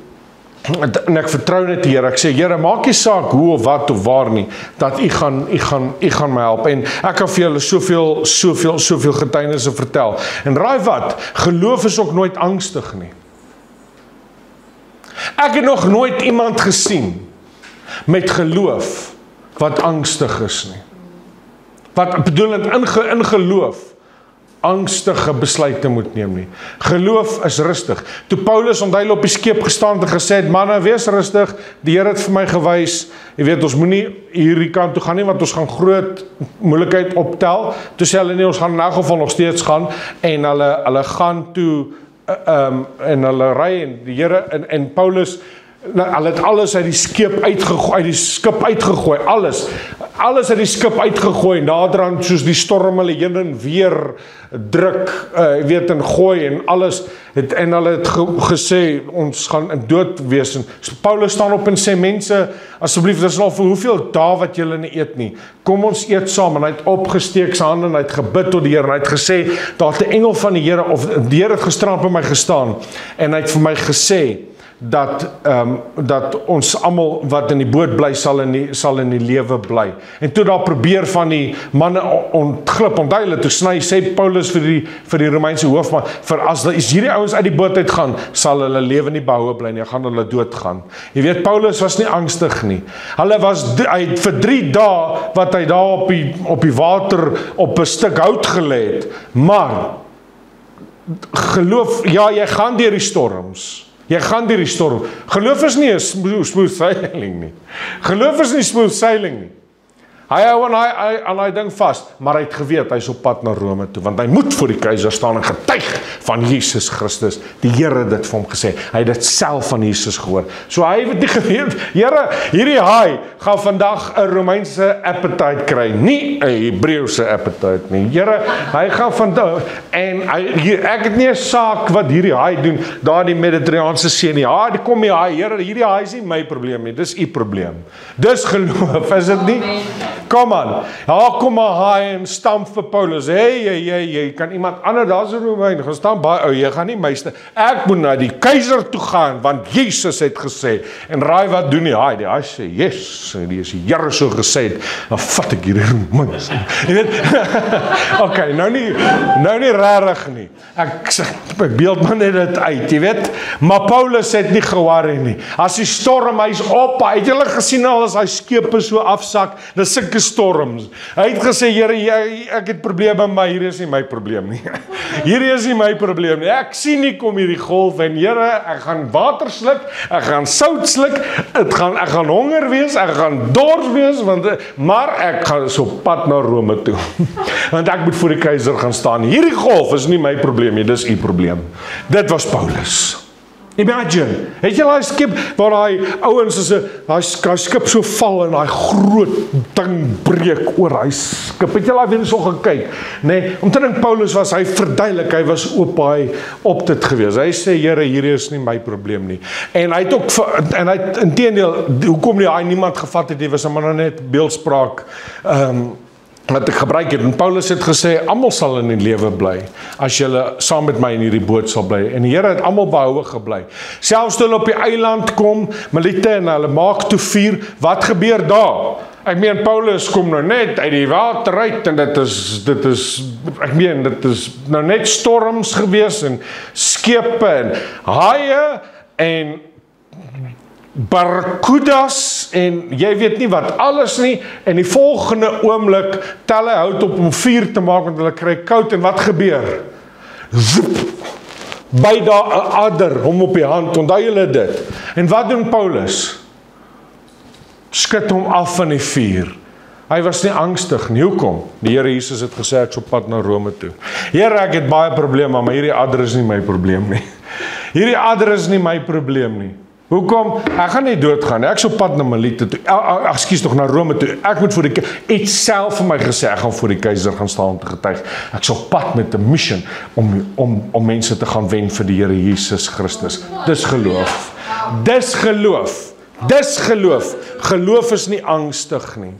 ek vertrou net die Here. Ek sê Here, maak nie saak hoe of wat of waar nie, dat U gaan my help. En ek kan vir julle soveel getuienisse vertel. En raai wat? Geloof is ook nooit angstig nie. Ek het nog nooit iemand gesien met geloof wat angstig is nie. Wat bedoelend in geloof angstige besluite moet neem nie. Geloof is rustig. Toe Paulus onthou op die skip gestaan en gesê het, manne, wees rustig, die Here het vir my gewys, jy weet, ons moenie hierdie kant toe gaan nie, want ons gaan groot moeilikheid optel. Toe sê hulle nie, ons gaan in elk geval nog steeds gaan, en hulle gaan toe, en hulle ry, en die Here, en Paulus, hulle het alles uit die skip uitgegooi, alles. alles uit die skip uitgegooi, naderhand soos die storm hulle heen en weer druk, weet, en gooi en alles, en hulle het gesê, ons gaan in dood wees, en Paulus staan op en sê, mense, asseblief, dis al vir hoeveel dae wat julle nie eet nie, kom ons eet saam, en hy het opgesteek sy hande, en hy het gebid tot die Here, en hy het gesê, daar het 'n engel van die Here, of die Here het gisterand by my gestaan, en hy het vir my gesê, dat ons almal wat in die boot bly sal in die lewe bly. En toe daar probeer van die manne ontglip, onthou hulle, toe sê Paulus vir die Romeinse hoofman, vir as hierdie ouens uit die boot uitgaan, sal hulle lewe nie behoue bly nie, gaan hulle doodgaan. Jy weet, Paulus was nie angstig nie. Hy vir 3 dae wat hy daar op die water op 'n stuk hout gelê het, maar geloof, ja, jy gaan deur die storms. Jy gaan deur die storm. Geloof is nie 'n smooth sailing nie. Geloof is nie smooth sailing nie. Hy hou aan hy ding vas, maar hy het geweet, hy is op pad na Rome toe, want hy moet voor die keiser staan en getuig van Jesus Christus. Die Here het dit vir hom gesê. Hy het dit self van Jesus gehoor. So hy het nie geweet, Here, hierdie haai gaan vandag 'n Romeinse appetite kry, nie 'n Hebreëse appetite nie. Here, hy gaan vandag, en ek het nie 'n saak wat hierdie haai doen, daar in die Mediterraanse see nie. Ja, die kom die haai, Here, hierdie haai is nie my probleem nie, dis u probleem. Dis geloof, is dit nie? Kom aan, ja, kom maar haai en stamp vir Paulus, jy kan iemand ander, daar is 'n Romein, gaan stamp, jy gaan nie meester, ek moet na die keizer toe gaan, want Jesus het gesê, en raai wat doen die haai sê, yes, die is die Here so gesê het, dan vat ek hierdie Romein, jy weet, ok, nou nie rarig nie, ek beeld maar net dit uit, jy weet, maar Paulus het nie geworry nie, as die storm, hy is op, het julle gesien al as hy skepe so afsak, dis sulke storms. Hy het gesê, Here, ek het probleme, maar hier is nie my probleem nie. Hier is nie my probleem nie. Ek sien nie kom hierdie golf, en Here, ek gaan water sluk, ek gaan sout sluk, ek gaan honger wees, ek gaan dors wees, maar ek gaan so pad na Rome toe. Want ek moet voor die keiser gaan staan. Hierdie golf is nie my probleem nie, dis u probleem. Dit was Paulus. Imagine, het jy daai skip waar daai ouens is daai skip so val en daai groot ding breek oor hy skip. Het jy daai weer so gekyk? Nee, omtrent Paulus was hy verduidelik, hy was op dit gewees. Hy sê, Here, hierdie is nie my probleem nie. En hy het ook inteendeel, hoekom nie hy niemand gevat het, dit was maar net beeldspraak wat ek gebruik het, en Paulus het gesê, almal sal in die lewe bly, as julle saam met my in hierdie boot sal bly, en die Here het almal behoue gebly, selfs toe hulle op die eiland kom, Melite, en hulle maak toe vuur, wat gebeur daar? Ek meen, Paulus kom nou net uit die water uit, en dit is nou net storms gewees, en skepe, en haie, en barracudas, en jy weet nie wat alles nie, en die volgende oomblik tel hy hout op om vuur te maak, want hulle kry koud, en wat gebeur? Zoep, by daar 'n adder, hom op die hand, onthou julle dit, en wat doen Paulus? Skud hom af van die vuur. Hy was nie angstig nie, hoekom? Die Here Jesus het gesê, ek is op pad na Rome toe. Here, ek het baie probleme, maar hierdie adder is nie my probleem nie. Hierdie adder is nie my probleem nie. Hoekom? Ek gaan nie doodgaan nie. Ek is op pad na Melite toe. Na Rome toe. Ek moet het self vir my gesê, ek gaan voor die keiser gaan staan om te getuig. Ek is op pad met 'n mission om mense te gaan wen vir die Here Jesus Christus. Dis geloof. Dis geloof. Dis geloof. Geloof is nie angstig nie.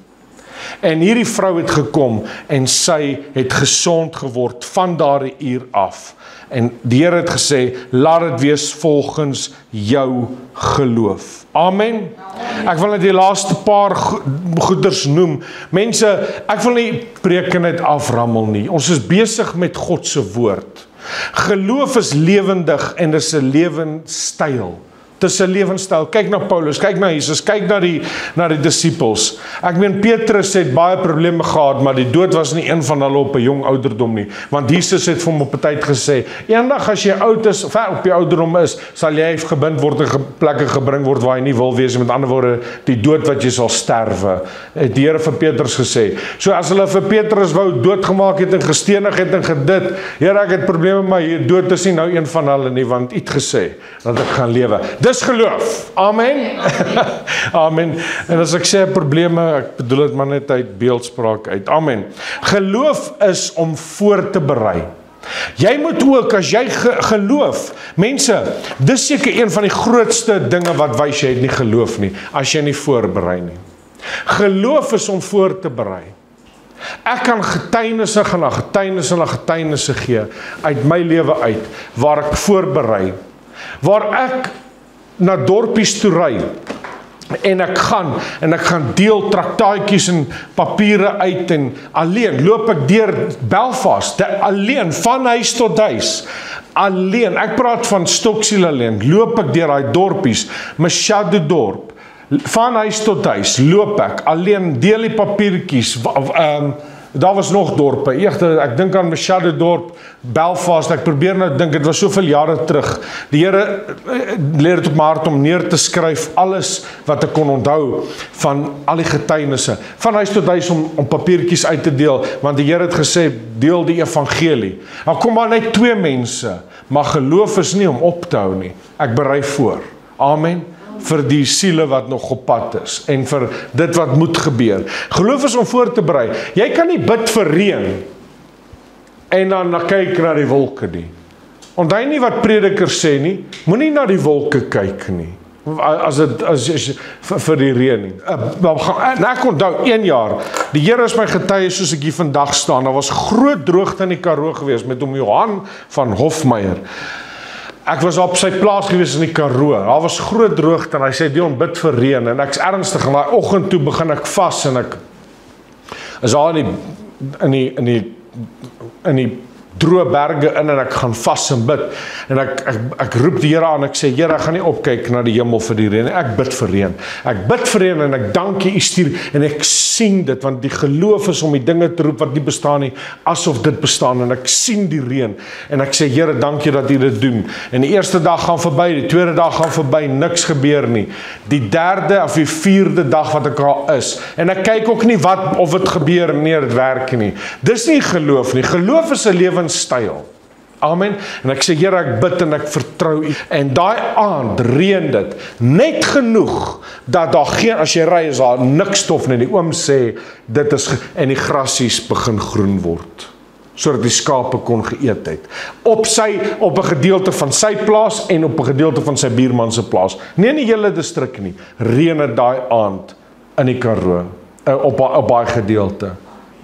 En hierdie vrou het gekom en sy het gesond geword van daardie uur af. En die Here het gesê, laat dit wees volgens jou geloof. Amen. Ek wil net die laaste paar goeders noem. Mense, ek wil nie preke net aframmel nie. Ons is besig met God se woord. Geloof is lewendig en dis 'n lewenstyl. Dis 'n lewenstyl. Kyk na Paulus, kyk na Jesus, kyk na die disippels. Ek meen Petrus het baie probleme gehad, maar die dood was nie een van hulle op 'n jong ouderdom nie. Want Jesus het vir hom op 'n tyd gesê, eendag as jy oud is, of op die ouderdom is, sal jy gebind word en plekke gebring word waar jy nie wil wees nie. Met ander woorde, die dood wat jy sal sterwe. Het die Here vir Petrus gesê. So as hulle vir Petrus wou doodgemaak het en gestenig het en gedit, Here, ek het probleme, maar hier dood is nie nou een van hulle nie, want U het gesê dat ek gaan lewe. Dis geloof. Amen. Amen. En as ek sê probleme, ek bedoel dit maar net uit beeldspraak uit. Amen. Geloof is om voor te berei. Jy moet ook, as jy geloof, mense, dis seker een van die grootste dinge wat wys jy het nie geloof nie, as jy nie voorberei nie. Geloof is om voor te berei. Ek kan getuienisse gaan na getuienisse gee uit my lewe uit, waar ek voorberei, waar ek na dorpies toe ry, en ek gaan deel traktaatjies en papiere uit en alleen, loop ek deur Belfast, alleen, van huis tot huis, alleen, ek praat van Stoksiel alleen, loop ek deur daai dorpies, Machado dorp, van huis tot huis, loop ek, alleen, deel die papiertjies, daar was nog dorpe, ek dink aan Machado dorp, Belfast, ek probeer nou dink, het was soveel jare terug, die Here leer het op my hart om neer te skryf, alles wat ek kon onthou, van al die getuienisse, van huis tot huis om papiertjies uit te deel, want die Here het gesê, deel die evangelie, nou kom maar net 2 mense, maar geloof is nie om op te hou nie, ek berei voor, amen, vir die siele wat nog op pad is, en vir dit wat moet gebeur. Geloof is om voor te berei. Jy kan nie bid vir reën, en dan kyk na die wolke nie. Onthou nie wat predikers sê nie, moenie na die wolke kyk nie, as vir die reën nie. En ek onthou 1 jaar, die Here is my getuie soos ek hier vandag staan, daar was groot droogte in die Karoo gewees, met hom Johan van Hofmeyer. Ek was op sy plaas gewees in die Karoo, daar was groot droogte, en hy sê, Dion, bid vir reën, en ek's ernstig, en daai oggend toe begin ek vas, en ek is daar in die droë berge in, en ek gaan vas en bid, en ek roep die Here aan, ek sê, Here, ek gaan nie opkyk na die hemel vir die reën, ek bid vir reën, en ek dank U stuur, en ek sien dit, want die geloof is om die dinge te roep wat nie bestaan nie, asof dit bestaan, en ek sien die reën, en ek sê, Here, dankie dat U dit doen, en die eerste dag gaan verby, die tweede dag gaan verby, niks gebeur nie, die derde of die vierde dag wat ek al is, en ek kyk ook nie of het gebeur, nee, dit werk nie, dis nie geloof nie, geloof is 'n lewenstyl, amen, en ek sê, Here, ek bid en ek vertrou U, en daai aand reën dit, net genoeg, dat daar geen, as jy ry, is daar niks stof nie, die oom sê, dit is, en die grasies begin groen word, sodat die skape kon geëet het, op 'n gedeelte van sy plaas, en op 'n gedeelte van sy buurman se plaas, nie in die hele distrik nie, reën het daai aand, in die Karoo, op baie gedeelte,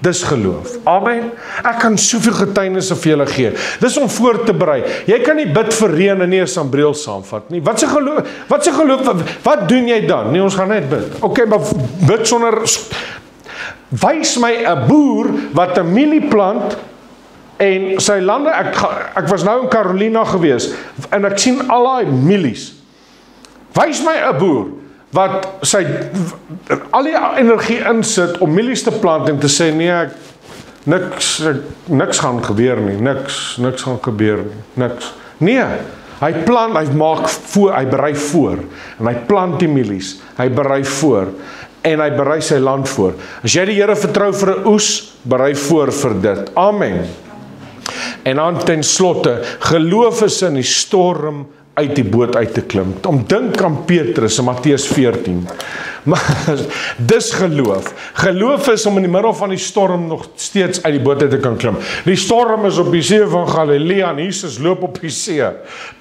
dis geloof, amen, ek kan soveel getuienisse vir julle gee, dis om voor te berei, jy kan nie bid vir reën en nie 'n sambreel saamvat nie, wat se geloof, wat doen jy dan, nee, ons gaan net bid, okay, maar bid sonder, wys my 'n boer, wat 'n mielie plant, en sy lande, ek was nou in Carolina gewees, en ek sien al die mielies, wys my 'n boer, wat al die energie insit om mielies te plant en te sê, nee, niks gaan gebeur nie, niks gaan gebeur nie, niks. Nee, hy berei voor, en hy plant die mielies, hy berei voor, en hy berei sy land voor. As jy die Here vertrou vir 'n oes, berei voor vir dit. Amen. En dan ten slotte, geloof is in die storm uit die boot uit te klim. Om dink aan Petrus in Matteus 14. Maar dis geloof. Geloof is om in die middel van die storm nog steeds uit die boot uit te kan klim. Die storm is op die see van Galilea en Jesus loop op die see.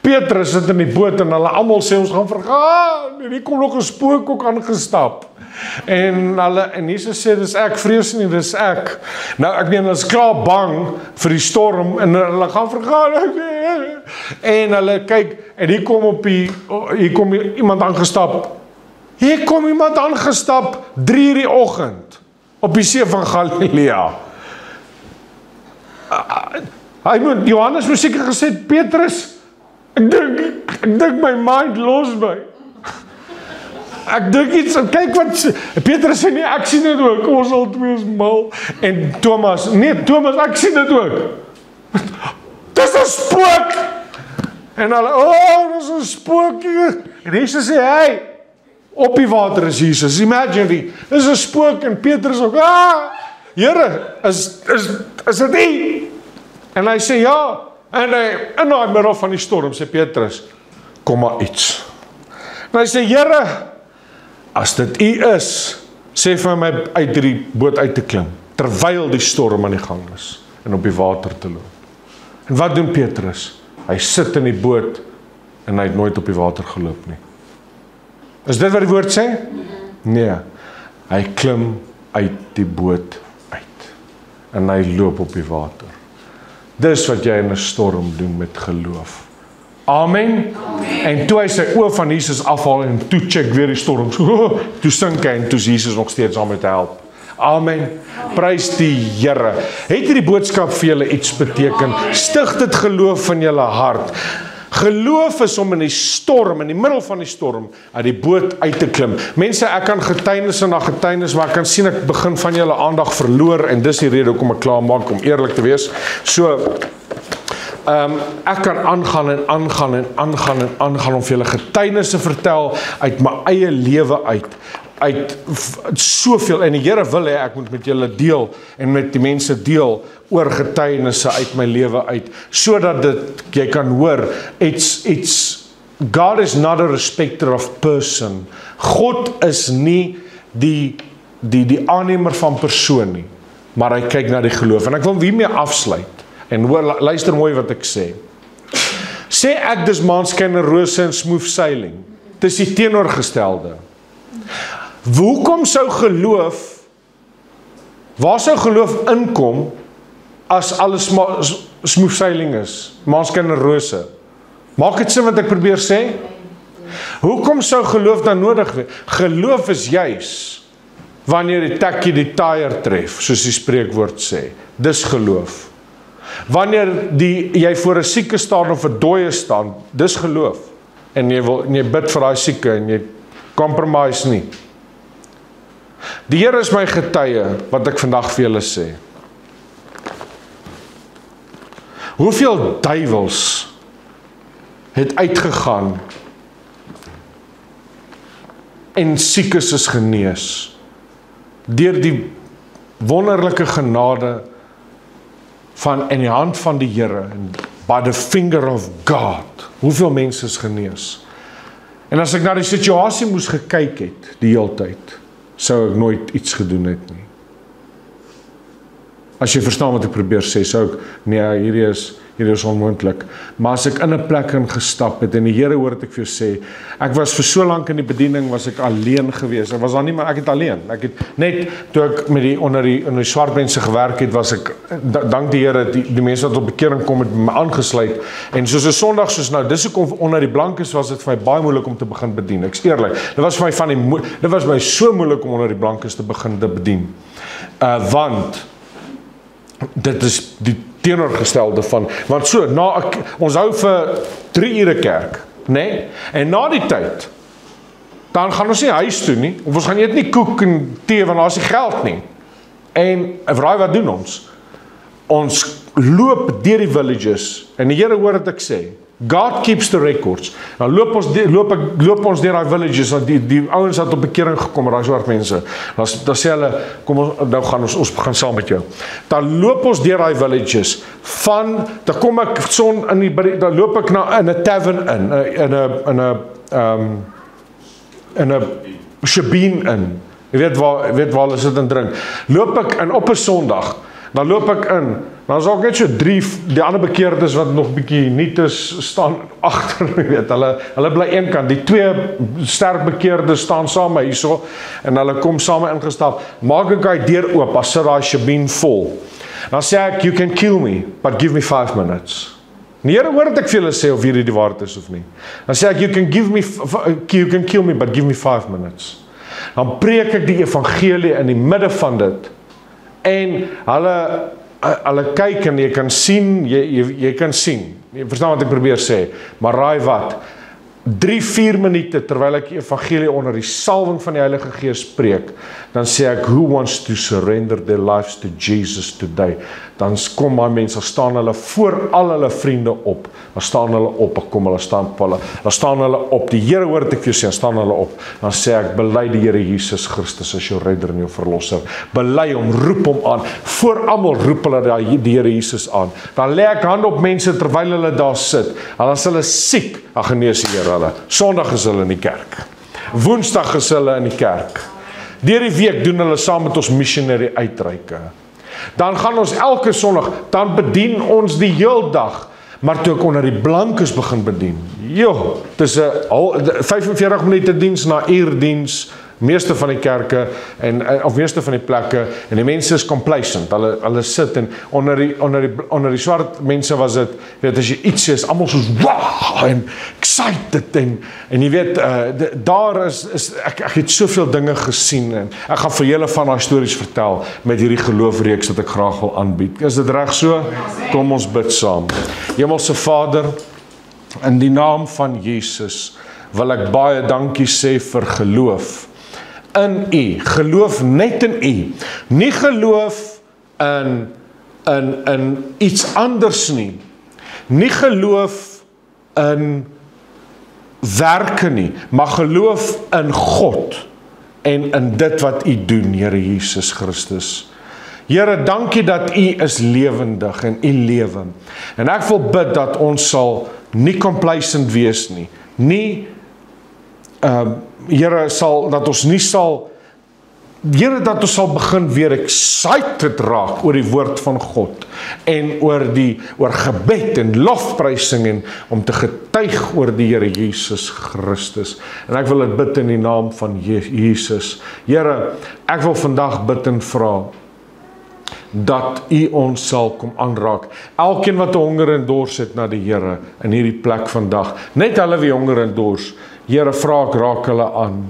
Petrus sit in die boot en hulle almal sê ons gaan vergaan. En hier kom nog 'n spook ook aangestap. En Jesus sê, dis ek, vrees nie, dis ek. Nou, ek meen, hulle is klaar bang vir die storm, en hulle gaan vergaan, en hulle kyk, en hier kom iemand aangestap, 3:00 die oggend, op die see van Galilea. Johannes moes seker gesê, Petrus, ek dink my mind los my. Ek dink iets, kyk wat, Petrus sê nie, ek sien dit ook, ons al twee is mal, en Thomas, ek sien dit ook, dis 'n spook, en hulle, dis 'n spook hier, en Jesus sê, hey, op die water is Jesus, imagine die, dis 'n spook, en Petrus ook, Here, is dit nie? En hy sê, ja, en in die middel van die storm, sê Petrus, kom maar iets. En hy sê, Here, as dit U is, sê vir my uit die boot uit te klim, terwyl die storm aan die gang is, en op die water te loop. En wat doen Petrus? Hy sit in die boot, en hy het nooit op die water geloop nie. Is dit wat die woord sê? Nee, hy klim uit die boot uit, en hy loop op die water. Dis wat jy in 'n storm doen met geloof. Amen. En toe hy sy oë van Jesus afhaal en toe check weer die storm. Toe sink hy en toe is Jesus nog steeds aan met help. Amen. Prys die Here. Het hierdie boodskap vir julle iets beteken? Stig dit geloof in julle hart. Geloof is om in die storm, in die middel van die storm, uit die boot uit te klim. Mense, ek kan getuienis na getuienis, maar ek kan sien ek begin van julle aandag verloor en dis die rede hoekom ek klaar maak om eerlik te wees. So ek kan aangaan en aangaan en aangaan en aangaan om vir julle getuienisse vertel uit my eie lewe uit soveel, en die Here wil hê ek moet met julle deel en met die mense deel oor getuienisse uit my lewe uit, sodat jy kan hoor, God is not a respecter of person. God is nie die aannemer van persoon nie, maar hy kyk na die geloof. En ek wil hiermee afsluit. En hoor, luister mooi wat ek sê. Sê ek dis maanskennerose en smooth sailing. Dis die teenoorgestelde. Hoekom sou geloof, waar sou geloof inkom as alles smooth sailing is? Maanskennerose. Maak dit sin wat ek probeer sê? Hoekom sou geloof dan nodig wees? Geloof is juis wanneer die tekkie die tire tref, soos die spreekwoord sê. Dis geloof. Wanneer jy voor 'n sieke staan of 'n dooie staan, dis geloof. En jy bid vir daai sieke en jy compromise nie. Die Here is my getuie wat ek vandag vir julle sê. Hoeveel duiwels het uitgegaan en siekes is genees deur die wonderlike genade van in die hand van die Here, by the finger of God. Hoeveel mense is genees? En as ek na die situasie moes gekyk het die hele tyd, sou ek nooit iets gedoen het nie. As jy verstaan wat ek probeer sê, sou ek, nee, hierdie is onmoontlik. Maar as ek in 'n plek ingestap het, en die Here hoor ek vir jou sê, ek was vir so lank in die bediening, was ek alleen gewees. Ek was daar nie, maar ek het alleen. Ek het net, toe ek met onder die swart mense gewerk het, was ek, dank die Here, die mense wat op bekering kom, het my aangesluit. En soos 'n Sondag, soos nou, dis hoekom onder die blankes was dit vir my baie moeilik om te begin bedien. Ek's eerlik. Dit was vir my dit was my so moeilik om onder die blankes te begin te bedien. Want dit is die teenoorgestelde van, want so, ons hou vir 3 ure kerk, nee? En na die tyd, dan gaan ons nie huis toe nie, of ons gaan eet nie koek en tee, want daar is nie geld nie. En vraai wat doen ons? Ons loop deur die villages, en die Here hoor wat ek sê, God keeps the records. Nou loop ons deur daai villages, die ouens wat op bekering gekom het, daai swart mense. Dan sê hulle, kom nou gaan ons gaan saam met jou. Dan loop ons deur daai villages dan kom ek dan loop ek in 'n tavern in 'n shebeen in. Jy weet waar hulle sit en drink. Loop ek in op 'n Sondag, dan loop ek in. Dan is ook net so 3, die ander bekeerdes wat nog bietjie nuut is, staan agter, jy weet, hulle bly een kant, die 2 sterk bekeerdes staan saam hierso, en hulle kom saam ingestap, maak ek hy deur oop, as sit daai shebeen vol, dan sê ek, you can kill me, but give me 5 minutes, die Here hoor wat ek vir julle sê, of hierdie die waarheid is of nie, dan sê ek, you can kill me, but give me 5 minutes, dan preek ek die evangelie in die midde van dit, en hulle kyk en jy kan sien, jy kan sien, jy verstaan wat ek probeer sê, maar raai wat, 3-4 minute terwyl ek die evangelie onder die salwing van die Heilige Gees preek, dan sê ek, who wants to surrender their lives to Jesus today? Dan kom my mense, staan hulle voor al hulle vriende op, dan staan hulle op, dan staan hulle op, die Here hoor ek vir jou sê, staan hulle op, dan sê ek, bely die Here Jesus Christus as jou redder en jou verlosser, bely hom, roep hom aan, voor almal roep hulle die Here Jesus aan, dan lê ek hand op mense terwyl hulle daar sit, en as hulle siek, dan genees die Here hulle. Sondag is hulle in die kerk. Woensdag is hulle in die kerk. Deur die week doen hulle saam met ons missionary uitreike. Dan gaan ons elke Sondag, dan bedien ons die heel dag. Maar toe ek onder die blankes begin bedien, het is 'n 45 minute diens na uurdiens, meeste van die kerke of meeste van die plekke, en die mense is complacent. Hulle sit en onder die swart mense was dit, weet as jy iets sê, is almal soos wow en excited en jy weet daar is ek het soveel dinge gesien en ek gaan vir julle van daai stories vertel met hierdie geloofreeks wat ek graag wil aanbied. Is dit reg so? Kom ons bid saam. Hemelse Vader, in die naam van Jesus wil ek baie dankie sê vir geloof in U, geloof net in U, nie geloof in iets anders nie geloof in werke nie, maar geloof in God en in dit wat U doen, Here Jesus Christus. Here, dankie dat U is lewendig en U lewe. En ek wil bid dat ons sal nie complacent wees nie, Here, dat ons sal begin weer excited raak oor die woord van God en oor gebed en lofprysing en om te getuig oor die Here Jesus Christus. En ek wil dit bid in die naam van Jesus. Here, ek wil vandag bid en vra dat U ons sal kom aanraak. Elkeen wat 'n honger en dors het na die Here in hierdie plek vandag, net hulle wie honger en dors, Here, vra ek raak hulle aan.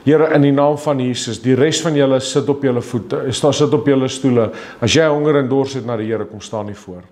Here, in die naam van Jesus, die res van julle sit op julle voete, sit op julle stoele. As jy honger en dors het na die Here, kom staan nie voor.